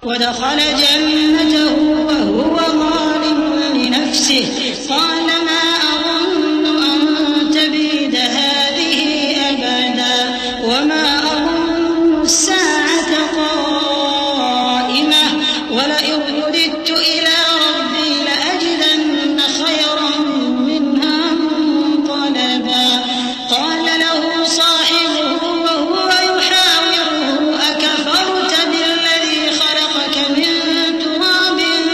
वदखल जन्नतहु वहुव ज़ालिमुन लिनफ्सिहि क़ाल मा अज़ुन्नु अन तबीद हाज़िहि अबदा वमा अज़ुन्नु अस्साअत क़ाइमह वलइन रुद्दtu इला रब्बी लअजिदन्न खैरन मिन्हा मुन्क़लबा क़ाल लहु साहिबुहु वहुव युहाविरुहु अकफरत बिल्लज़ी खलक़क मिन तुराबिन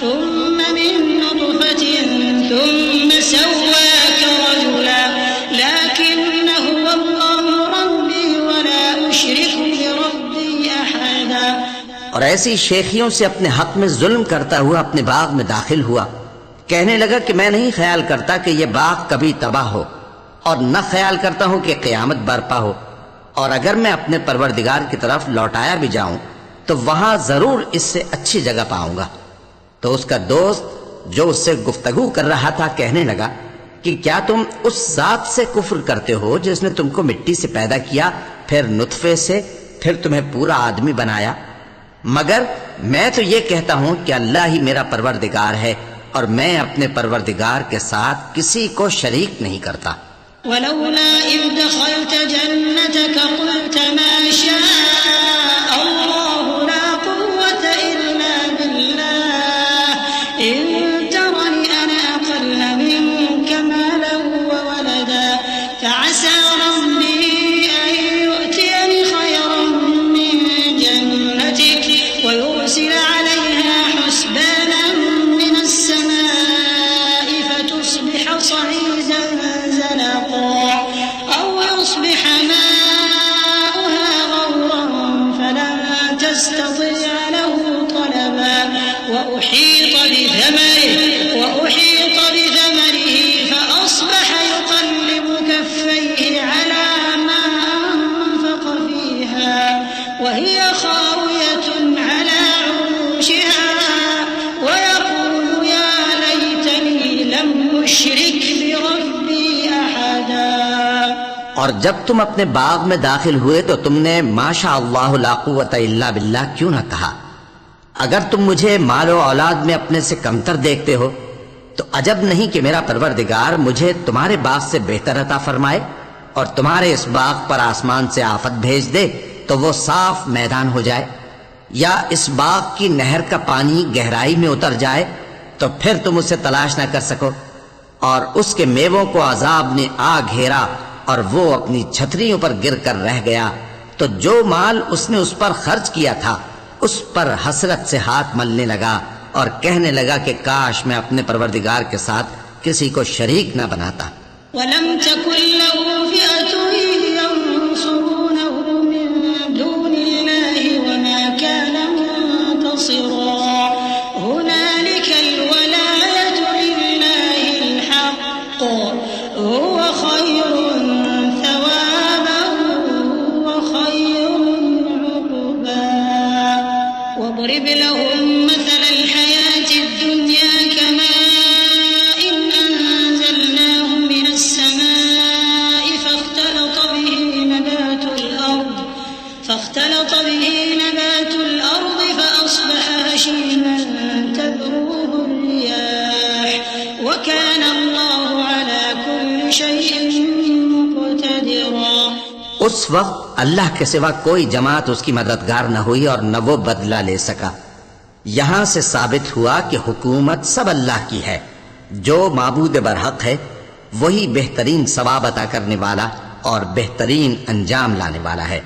थुम्म मिन नुत्फ़तिन थुम्म सव्वाक रजुला लकिन्न हुव अल्लाहु रब्बी वला उश्रिकु बिरब्बी अहदा। और ऐसी शेखियों से अपने हक में जुल्म करता हुआ अपने बाग में दाखिल हुआ। कहने लगा कि मैं नहीं ख्याल करता कि यह बाग कभी तबाह हो और न ख्याल करता हूं कि क़यामत बरपा हो, और अगर मैं अपने परवरदिगार की तरफ लौटाया भी जाऊं तो वहां जरूर इससे अच्छी जगह पाऊंगा। तो उसका दोस्त जो उससे गुफ्तगू कर रहा था कहने लगा कि क्या तुम उस जात से कुफ्र करते हो जिसने तुमको मिट्टी से पैदा किया, फिर नुत्फे से, फिर तुम्हें पूरा आदमी बनाया? मगर मैं तो ये कहता हूं कि अल्लाह ही मेरा परवरदिगार है और मैं अपने परवरदिगार के साथ किसी को शरीक नहीं करता। वलौला इज़ दख़लत जन्नतक क़ुल्त मा शाअ अल्लाहु ला क़ुव्वत इल्ला बिल्लाह इन तरनी अना अक़ल्ल मिन्क मालन व वलदा फ़असा रब्बी अन यु'तियनि खैरन मिन जन्नतिक व युरसिल अलैहा हुस्बाnan min as-samaa'i fatusbiह सईदन ज़लक़ा अव युस्बिह माउहा गौरन फलन तस्ततिअ लहु तलबा वउहीत बिथमरिहि फअस्बह युक़ल्लिबु कफ़ैहि अला मा अनफ़क़ फ़ीहा वहिय ख़ावियतुन अला उरूशिहा वयक़ूलु या लैतनी लम उश्रिक बिरब्बी अहदा। और जब तुम अपने बाग में दाखिल हुए तो तुमने माशा अल्लाह ला कुव्वत इल्ला बिल्लाह क्यों न कहा? अगर तुम मुझे मालो औलाद में अपने से कमतर देखते हो तो अजब नहीं कि मेरा परवरदिगार मुझे तुम्हारे बाग से बेहतर अता फरमाए और तुम्हारे इस बाग पर आसमान से आफत भेज दे तो वो साफ मैदान हो जाए, या इस बाग की नहर का पानी गहराई में उतर जाए तो फिर तुम उसे तलाश न कर सको, और उसके मेवों को अजाब ने आ घेरा और वो अपनी छतरियों पर गिर कर रह गया, तो जो माल उसने उस पर खर्च किया था उस पर हसरत से हाथ मलने लगा और कहने लगा कि काश मैं अपने परवरदिगार के साथ किसी को शरीक न बनाता। वलम तकुन लहु फ़िअतुन यंसुरूनहु मिन दूनिल्लाहि वमा कान मुंतसिरा हुनालिकल वलायतु लिल्लाहिल हक़्क़ हुव खैरुन थवाबन व खैरुन उक़बा। वضرب لهم مثل الحياة الدنيا كماء أنزلناه من السماء فاختلط به نبات الأرض فأصبح هشيما تذروه الرياح وكان الله على كل شيء مقتدرا। उस वक्त अल्लाह के सिवा कोई जमात उसकी मददगार न हुई और न वो बदला ले सका। यहां से साबित हुआ कि हुकूमत सब अल्लाह की है। जो माबूद बरहक है वही बेहतरीन सवाब अता करने वाला और बेहतरीन अंजाम लाने वाला है।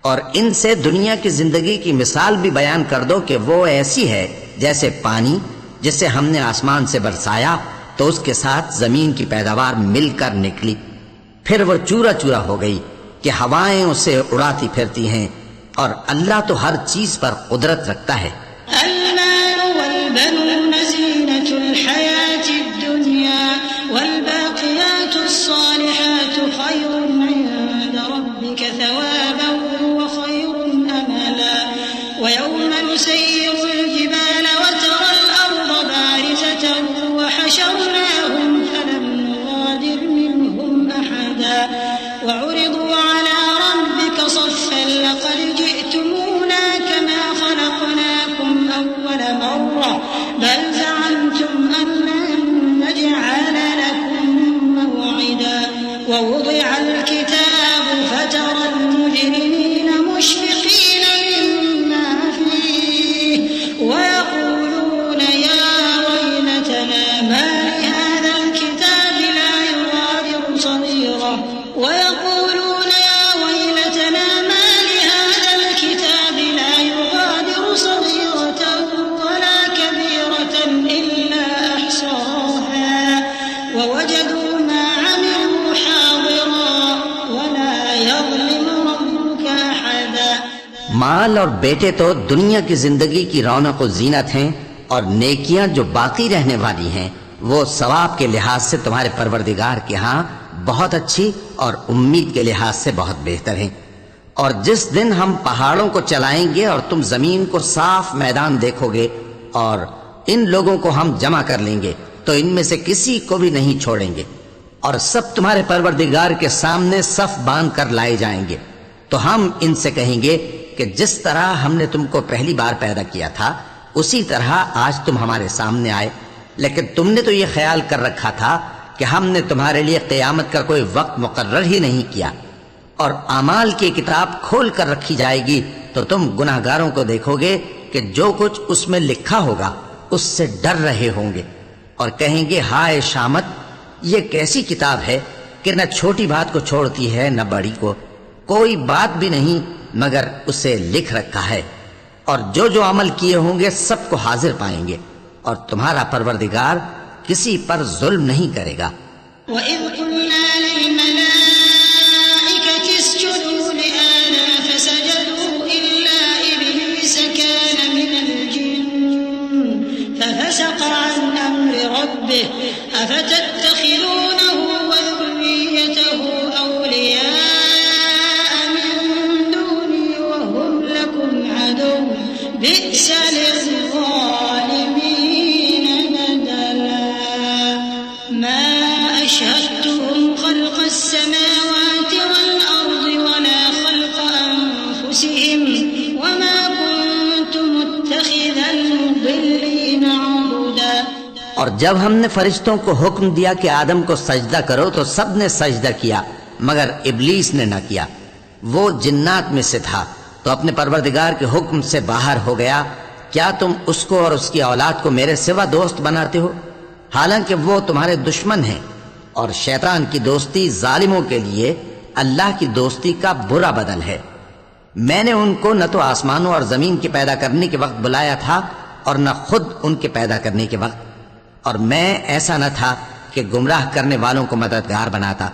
और इनसे दुनिया की जिंदगी की मिसाल भी बयान कर दो कि वो ऐसी है जैसे पानी जिसे हमने आसमान से बरसाया तो उसके साथ जमीन की पैदावार मिलकर निकली, फिर वो चूरा चूरा हो गई कि हवाएं उसे उड़ाती फिरती हैं, और अल्लाह तो हर चीज पर कुदरत रखता है। وعرضوا على ربك صفا لقد جئت माल और बेटे तो दुनिया की जिंदगी की रौनक और जीनत हैं, और नेकियां जो बाकी रहने वाली हैं वो सवाब के लिहाज से तुम्हारे परवरदिगार के यहाँ बहुत अच्छी और उम्मीद के लिहाज से बहुत बेहतर हैं। और जिस दिन हम पहाड़ों को चलाएंगे और तुम जमीन को साफ मैदान देखोगे और इन लोगों को हम जमा कर लेंगे तो इनमें से किसी को भी नहीं छोड़ेंगे, और सब तुम्हारे परवरदिगार के सामने सफ बांध कर लाए जाएंगे। तो हम इनसे कहेंगे कि जिस तरह हमने तुमको पहली बार पैदा किया था उसी तरह आज तुम हमारे सामने आए, लेकिन तुमने तो ये ख्याल कर रखा था कि हमने तुम्हारे लिए क़यामत का कोई वक्त मुकर्रर ही नहीं किया। और आमाल की किताब खोल कर रखी जाएगी तो तुम गुनाहगारों को देखोगे कि जो कुछ उसमें लिखा होगा उससे डर रहे होंगे और कहेंगे, हाय शामत, ये कैसी किताब है कि न छोटी बात को छोड़ती है न बड़ी को, कोई बात भी नहीं मगर उसे लिख रखा है, और जो जो अमल किए होंगे सबको हाजिर पाएंगे, और तुम्हारा परवरदिगार किसी पर जुल्म नहीं करेगा। और जब हमने फरिश्तों को हुक्म दिया कि आदम को सजदा करो तो सब ने सजदा किया मगर इब्लीस ने न किया। वो जिन्नात में से था तो अपने परवरदिगार के हुक्म से बाहर हो गया। क्या तुम उसको और उसकी औलाद को मेरे सिवा दोस्त बनाते हो, हालांकि वो तुम्हारे दुश्मन हैं, और शैतान की दोस्ती जालिमों के लिए अल्लाह की दोस्ती का बुरा बदल है। मैंने उनको न तो आसमानों और जमीन के पैदा करने के वक्त बुलाया था और न खुद उनके पैदा करने के वक्त, और मैं ऐसा न था कि गुमराह करने वालों को मददगार बनाता।